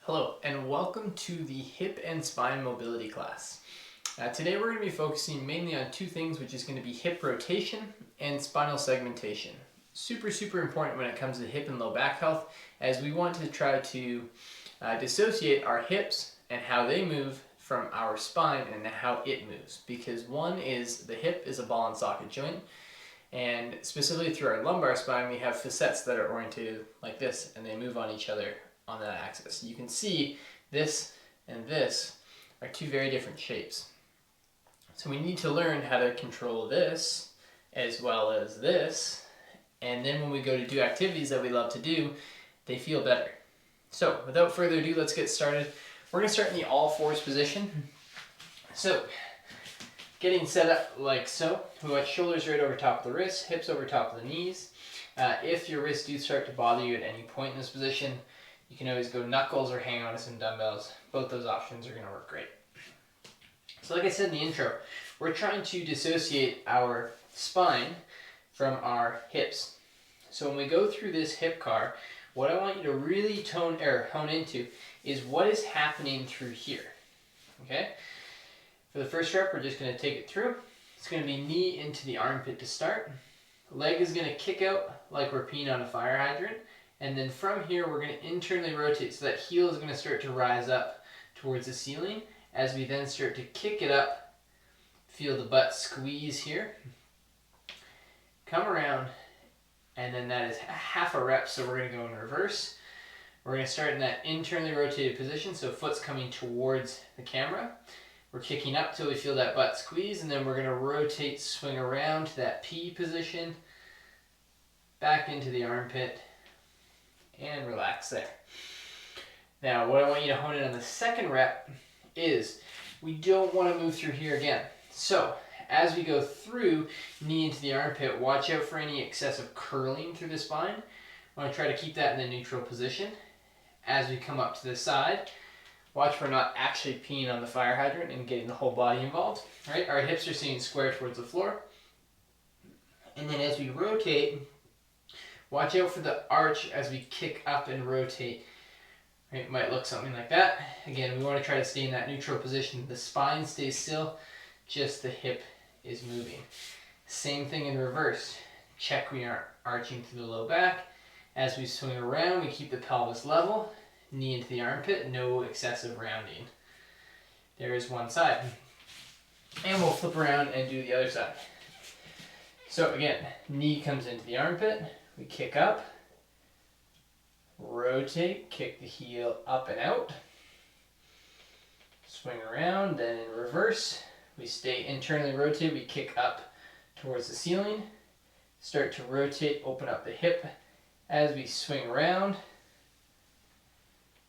Hello and welcome to the hip and spine mobility class. Today we're going to be focusing mainly on two things, which is going to be hip rotation and spinal segmentation. Super important when it comes to hip and low back health, as we want to try to dissociate our hips and how they move from our spine and how it moves, because one is the hip is a ball and socket joint, and specifically through our lumbar spine we have facets that are orientated like this and they move on each other on that axis. You can see this and this are two very different shapes. So we need to learn how to control this as well as this, and then when we go to do activities that we love to do, they feel better. So without further ado, let's get started. We're going to start in the all fours position. So getting set up like so. We want shoulders right over top of the wrists, hips over top of the knees. If your wrists do start to bother you at any point in this position, you can always go knuckles or hang on to some dumbbells. Both those options are going to work great. So like I said in the intro, we're trying to dissociate our spine from our hips. So when we go through this hip car, what I want you to really hone into is what is happening through here. Okay? For the first rep, we're just going to take it through. It's going to be knee into the armpit to start. Leg is going to kick out like we're peeing on a fire hydrant. And then from here, we're going to internally rotate, so that heel is going to start to rise up towards the ceiling. As we then start to kick it up, feel the butt squeeze here. Come around, and then that is half a rep, so we're going to go in reverse. We're going to start in that internally rotated position, so foot's coming towards the camera. We're kicking up till we feel that butt squeeze, and then we're going to rotate, swing around to that P position, back into the armpit, and relax there. Now, what I want you to hone in on the second rep is we don't want to move through here again. So, as we go through knee into the armpit, watch out for any excessive curling through the spine. I want to try to keep that in the neutral position. As we come up to the side, watch for not actually peeing on the fire hydrant and getting the whole body involved. All right, our hips are sitting square towards the floor. And then as we rotate, watch out for the arch as we kick up and rotate. Right, it might look something like that. Again, we want to try to stay in that neutral position. The spine stays still, just the hip is moving. Same thing in reverse. Check we aren't arching through the low back. As we swing around, we keep the pelvis level. Knee into the armpit, no excessive rounding. There is one side. And we'll flip around and do the other side. So again, knee comes into the armpit. We kick up, rotate, kick the heel up and out, swing around, then in reverse, we stay internally rotated, we kick up towards the ceiling, start to rotate, open up the hip as we swing around,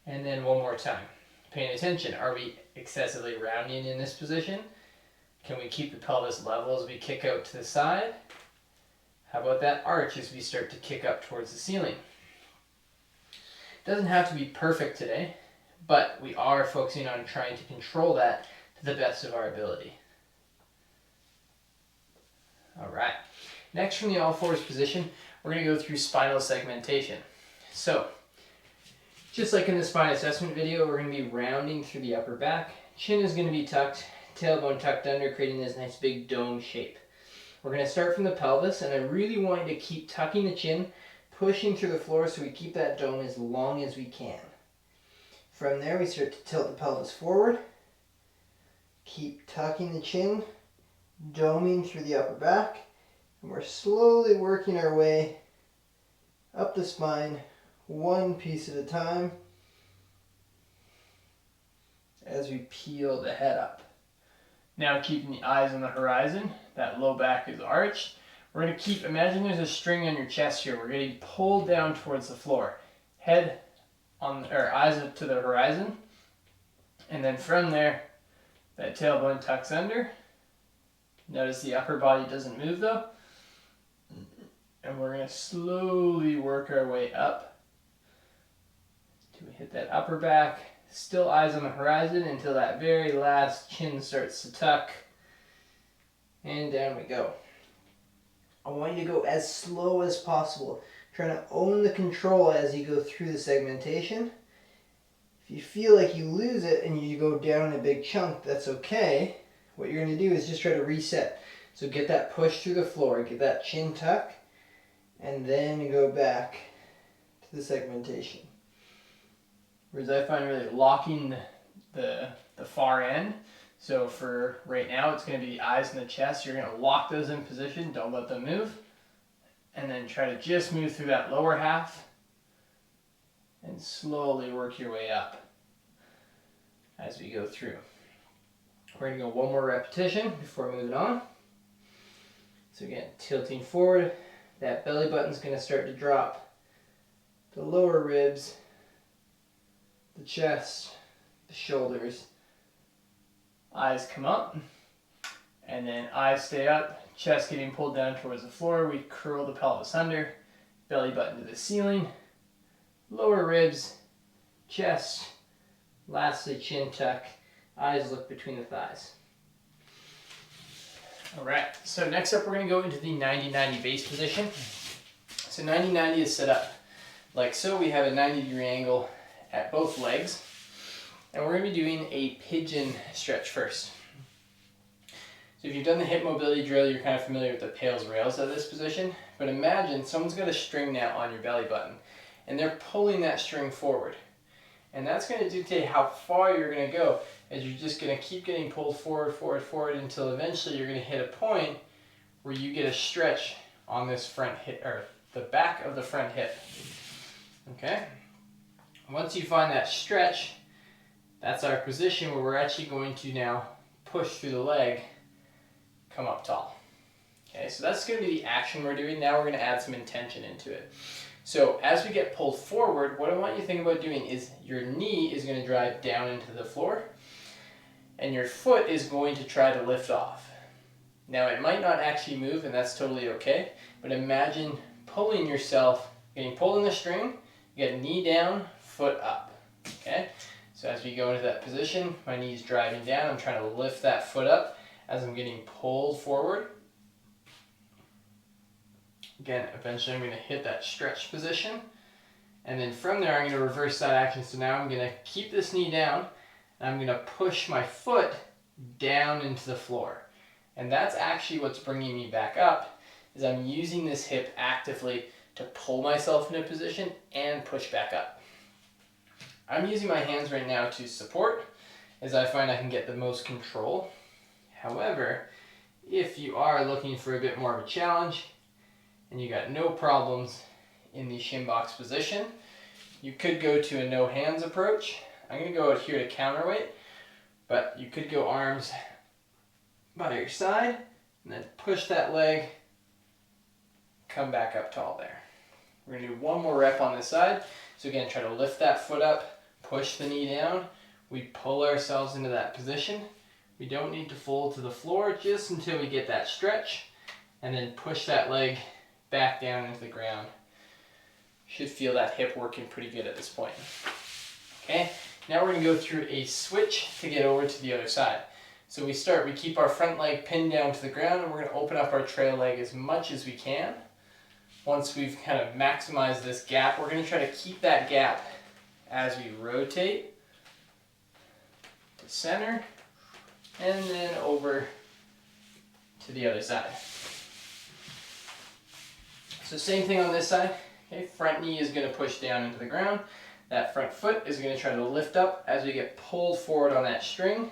and then one more time. Paying attention, are we excessively rounding in this position? Can we keep the pelvis level as we kick out to the side? How about that arch as we start to kick up towards the ceiling? It doesn't have to be perfect today, but we are focusing on trying to control that to the best of our ability. All right. Next, from the all fours position, we're going to go through spinal segmentation. So, just like in the spine assessment video, we're going to be rounding through the upper back. Chin is going to be tucked, tailbone tucked under, creating this nice big dome shape. We're going to start from the pelvis, and I really want you to keep tucking the chin, pushing through the floor so we keep that dome as long as we can. From there, we start to tilt the pelvis forward. Keep tucking the chin, doming through the upper back, and we're slowly working our way up the spine, one piece at a time, as we peel the head up. Now keeping the eyes on the horizon, that low back is arched. We're going to keep, imagine there's a string on your chest here. We're going to be pulled down towards the floor. Head on, or eyes to the horizon. And then from there, that tailbone tucks under. Notice the upper body doesn't move though. And we're going to slowly work our way up till we hit that upper back. Still eyes on the horizon until that very last chin starts to tuck. And down we go. I want you to go as slow as possible. Trying to own the control as you go through the segmentation. If you feel like you lose it and you go down in a big chunk, that's okay. What you're going to do is just try to reset. So get that push through the floor, get that chin tuck, and then go back to the segmentation. Whereas I find really locking the far end. So for right now, it's going to be the eyes and the chest. You're going to lock those in position. Don't let them move. And then try to just move through that lower half and slowly work your way up as we go through. We're going to go one more repetition before moving on. So again, tilting forward, that belly button's going to start to drop. The lower ribs, the chest, the shoulders, eyes come up, and then eyes stay up, chest getting pulled down towards the floor. We curl the pelvis under, belly button to the ceiling, lower ribs, chest, lastly chin tuck, eyes look between the thighs. All right, so next up we're going to go into the 90-90 base position. So 90-90 is set up like so. We have a 90-degree angle at both legs, and we're going to be doing a pigeon stretch first. So if you've done the hip mobility drill, you're kind of familiar with the Pales rails of this position, but imagine someone's got a string now on your belly button, and they're pulling that string forward. And that's going to dictate how far you're going to go, as you're just going to keep getting pulled forward, forward, forward, until eventually you're going to hit a point where you get a stretch on this front hip, or the back of the front hip. Okay? Once you find that stretch, that's our position where we're actually going to now push through the leg, come up tall. Okay, so that's going to be the action we're doing. Now we're going to add some intention into it. So as we get pulled forward, what I want you to think about doing is your knee is going to drive down into the floor, and your foot is going to try to lift off. Now it might not actually move, and that's totally okay, but imagine pulling yourself, getting pulled in the string, you get knee down, foot up. Okay? So as we go into that position, my knee's driving down, I'm trying to lift that foot up as I'm getting pulled forward. Again, eventually I'm going to hit that stretch position, and then from there I'm going to reverse that action. So now I'm going to keep this knee down, and I'm going to push my foot down into the floor. And that's actually what's bringing me back up, is I'm using this hip actively to pull myself into position and push back up. I'm using my hands right now to support, as I find I can get the most control. However, if you are looking for a bit more of a challenge, and you got no problems in the shin box position, you could go to a no hands approach. I'm going to go out here to counterweight, but you could go arms by your side, and then push that leg, come back up tall there. We're going to do one more rep on this side. So again, try to lift that foot up, push the knee down. We pull ourselves into that position. We don't need to fold to the floor just until we get that stretch, and then push that leg back down into the ground. Should feel that hip working pretty good at this point. Okay, now we're going to go through a switch to get over to the other side. So we keep our front leg pinned down to the ground, and we're going to open up our trail leg as much as we can. Once we've kind of maximized this gap, we're going to try to keep that gap as we rotate to center, and then over to the other side. So same thing on this side. Okay, front knee is going to push down into the ground. That front foot is going to try to lift up as we get pulled forward on that string.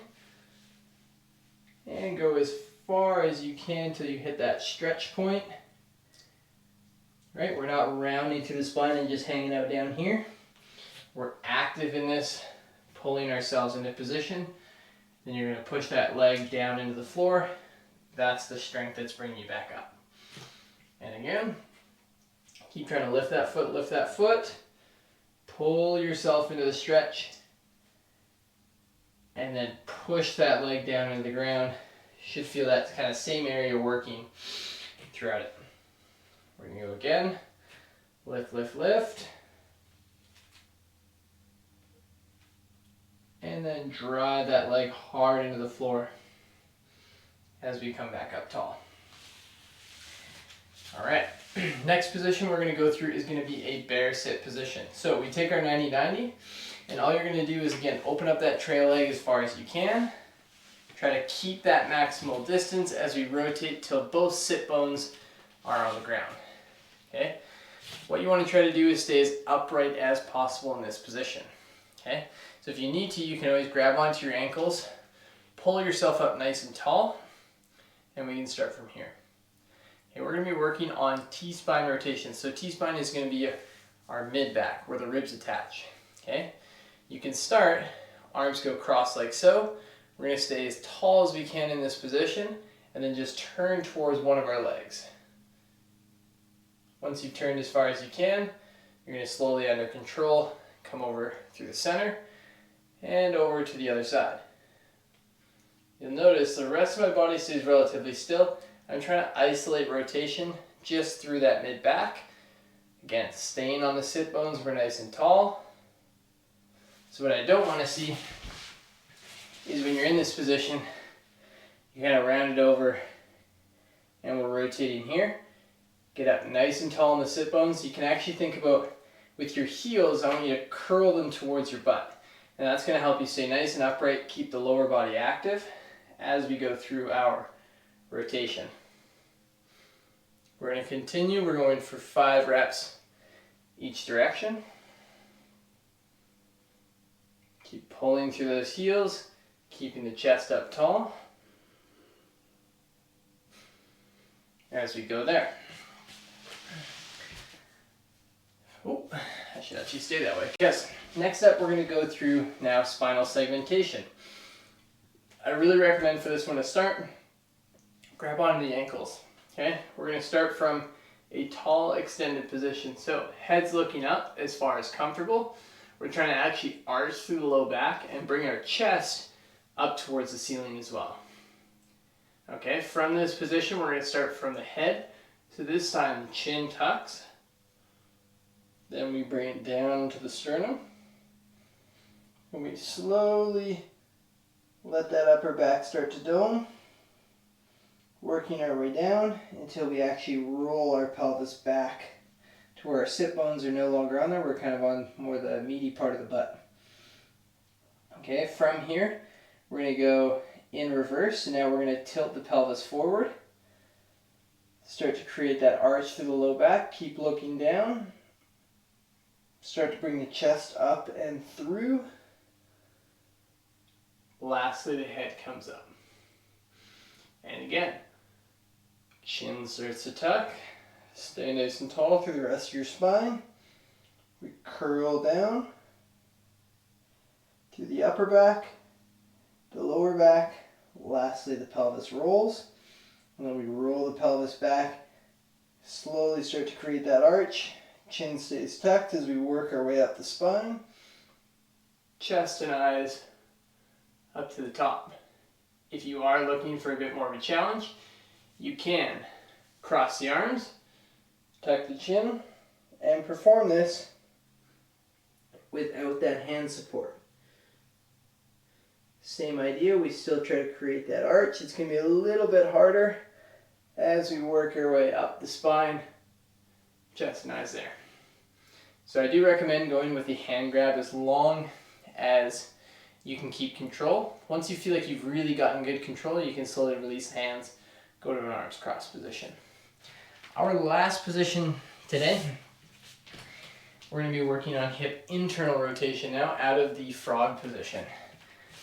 And go as far as you can till you hit that stretch point. Right, we're not rounding through the spine and just hanging out down here. We're active in this, pulling ourselves into position. Then you're going to push that leg down into the floor. That's the strength that's bringing you back up. And again, keep trying to lift that foot, pull yourself into the stretch, and then push that leg down into the ground. Should feel that kind of same area working throughout it. We're going to go again, lift, lift, lift, and then drive that leg hard into the floor as we come back up tall. All right, Next position we're going to go through is going to be a bear sit position. So we take our 90-90, and all you're going to do is, again, open up that trail leg as far as you can. Try to keep that maximal distance as we rotate till both sit bones are on the ground. Okay? What you want to try to do is stay as upright as possible in this position. Okay? So if you need to, you can always grab onto your ankles, pull yourself up nice and tall, and we can start from here. Okay, we're going to be working on T-spine rotation. So T-spine is going to be our mid-back, where the ribs attach. Okay? You can start, arms go cross like so. We're going to stay as tall as we can in this position, and then just turn towards one of our legs. Once you've turned as far as you can, you're going to slowly, under control, come over through the center and over to the other side. You'll notice the rest of my body stays relatively still. I'm trying to isolate rotation just through that mid-back. Again, staying on the sit bones, we're nice and tall. So what I don't want to see is when you're in this position, you kind of round it over and we're rotating here. Get up nice and tall on the sit bones. You can actually think about, with your heels, I want you to curl them towards your butt. And that's going to help you stay nice and upright, keep the lower body active as we go through our rotation. We're going to continue. We're going for 5 reps each direction. Keep pulling through those heels, keeping the chest up tall as we go there. Oh, I should actually stay that way. Yes, next up we're going to go through now spinal segmentation. I really recommend for this one to start, grab onto the ankles. Okay, we're going to start from a tall extended position. So head's looking up as far as comfortable. We're trying to actually arch through the low back and bring our chest up towards the ceiling as well. Okay, from this position we're going to start from the head. So this time chin tucks. Then we bring it down to the sternum. And we slowly let that upper back start to dome. Working our way down until we actually roll our pelvis back to where our sit bones are no longer on there. We're kind of on more the meaty part of the butt. Okay, from here, we're going to go in reverse. So now we're going to tilt the pelvis forward. Start to create that arch through the low back. Keep looking down. Start to bring the chest up and through. Lastly, the head comes up. And again, chin starts to tuck. Stay nice and tall through the rest of your spine. We curl down through the upper back, the lower back. Lastly, the pelvis rolls. And then we roll the pelvis back. Slowly start to create that arch. Chin stays tucked as we work our way up the spine. Chest and eyes up to the top. If you are looking for a bit more of a challenge, you can cross the arms, tuck the chin, and perform this without that hand support. Same idea, we still try to create that arch. It's going to be a little bit harder as we work our way up the spine, chest and eyes there. So I do recommend going with the hand grab as long as you can keep control. Once you feel like you've really gotten good control, you can slowly release the hands, go to an arms cross position. Our last position today, we're going to be working on hip internal rotation now out of the frog position.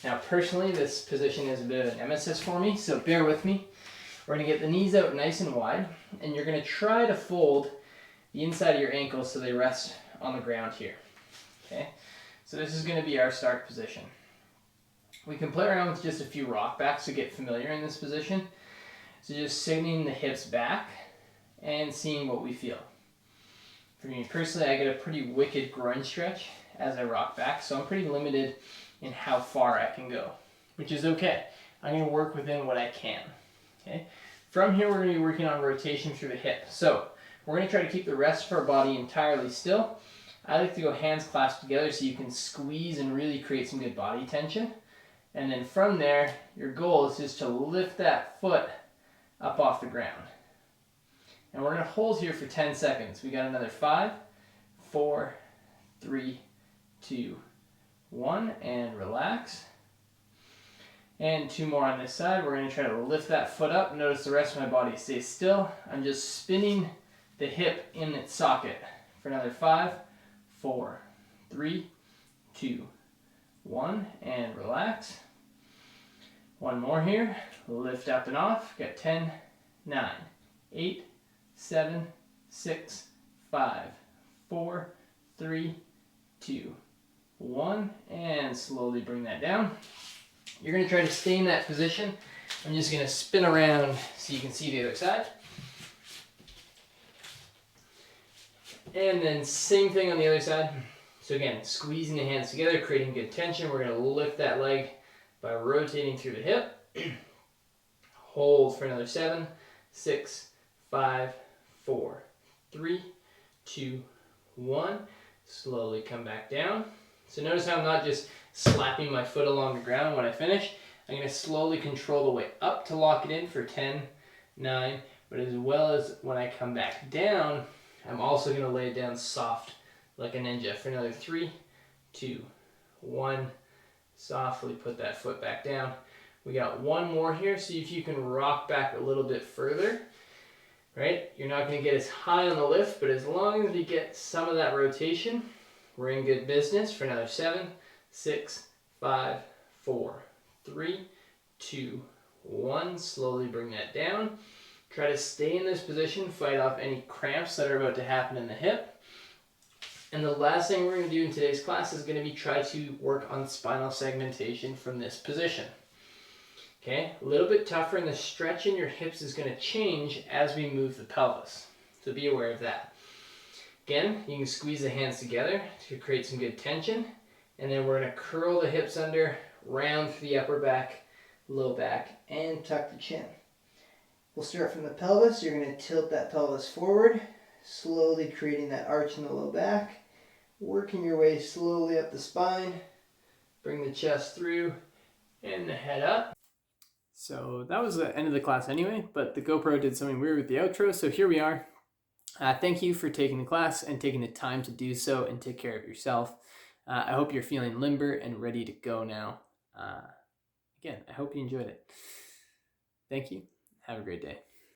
Now personally, this position is a bit of an nemesis for me, so bear with me. We're going to get the knees out nice and wide, and you're going to try to fold the inside of your ankles so they rest on the ground here. Okay, so this is going to be our start position. We can play around with just a few rock backs to get familiar in this position. So just sitting the hips back and seeing what we feel. For me personally, I get a pretty wicked groin stretch as I rock back, so I'm pretty limited in how far I can go, which is okay. I'm going to work within what I can. Okay. From here, we're going to be working on rotation through the hip. So we're going to try to keep the rest of our body entirely still. I like to go hands clasped together so you can squeeze and really create some good body tension. And then from there, your goal is just to lift that foot up off the ground. And we're going to hold here for 10 seconds. We got another 5, 4, 3, 2, 1, and relax. And 2 more on this side. We're going to try to lift that foot up. Notice the rest of my body stays still. I'm just spinning the hip in its socket for another 5, 4, 3, 2, 1, and relax. 1 more here. Lift up and off. Got 10, 9, 8, 7, 6, 5, 4, 3, 2, 1, and slowly bring that down. You're going to try to stay in that position. I'm just going to spin around so you can see the other side. And then same thing on the other side. So again, squeezing the hands together, creating good tension. We're going to lift that leg by rotating through the hip. Hold for another 7, 6, 5, 4, 3, 2, 1. Slowly come back down. So notice how I'm not just slapping my foot along the ground when I finish. I'm going to slowly control the way up to lock it in for 10, 9, but as well as when I come back down, I'm also going to lay it down soft like a ninja for another 3, 2, 1. Softly put that foot back down. We got 1 more here. See if you can rock back a little bit further. Right? You're not going to get as high on the lift, but as long as you get some of that rotation, we're in good business for another 7, 6, 5, 4, 3, 2, 1. Slowly bring that down. Try to stay in this position, fight off any cramps that are about to happen in the hip. And the last thing we're going to do in today's class is going to be try to work on spinal segmentation from this position. Okay, a little bit tougher, and the stretch in your hips is going to change as we move the pelvis. So be aware of that. Again, you can squeeze the hands together to create some good tension. And then we're going to curl the hips under, round through the upper back, low back, and tuck the chin. We'll start from the pelvis. You're going to tilt that pelvis forward, slowly creating that arch in the low back. Working your way slowly up the spine. Bring the chest through and the head up. So that was the end of the class anyway, but the GoPro did something weird with the outro, so here we are. Thank you for taking the class and taking the time to do so, and take care of yourself. I hope you're feeling limber and ready to go now. Again, I hope you enjoyed it. Thank you. Have a great day.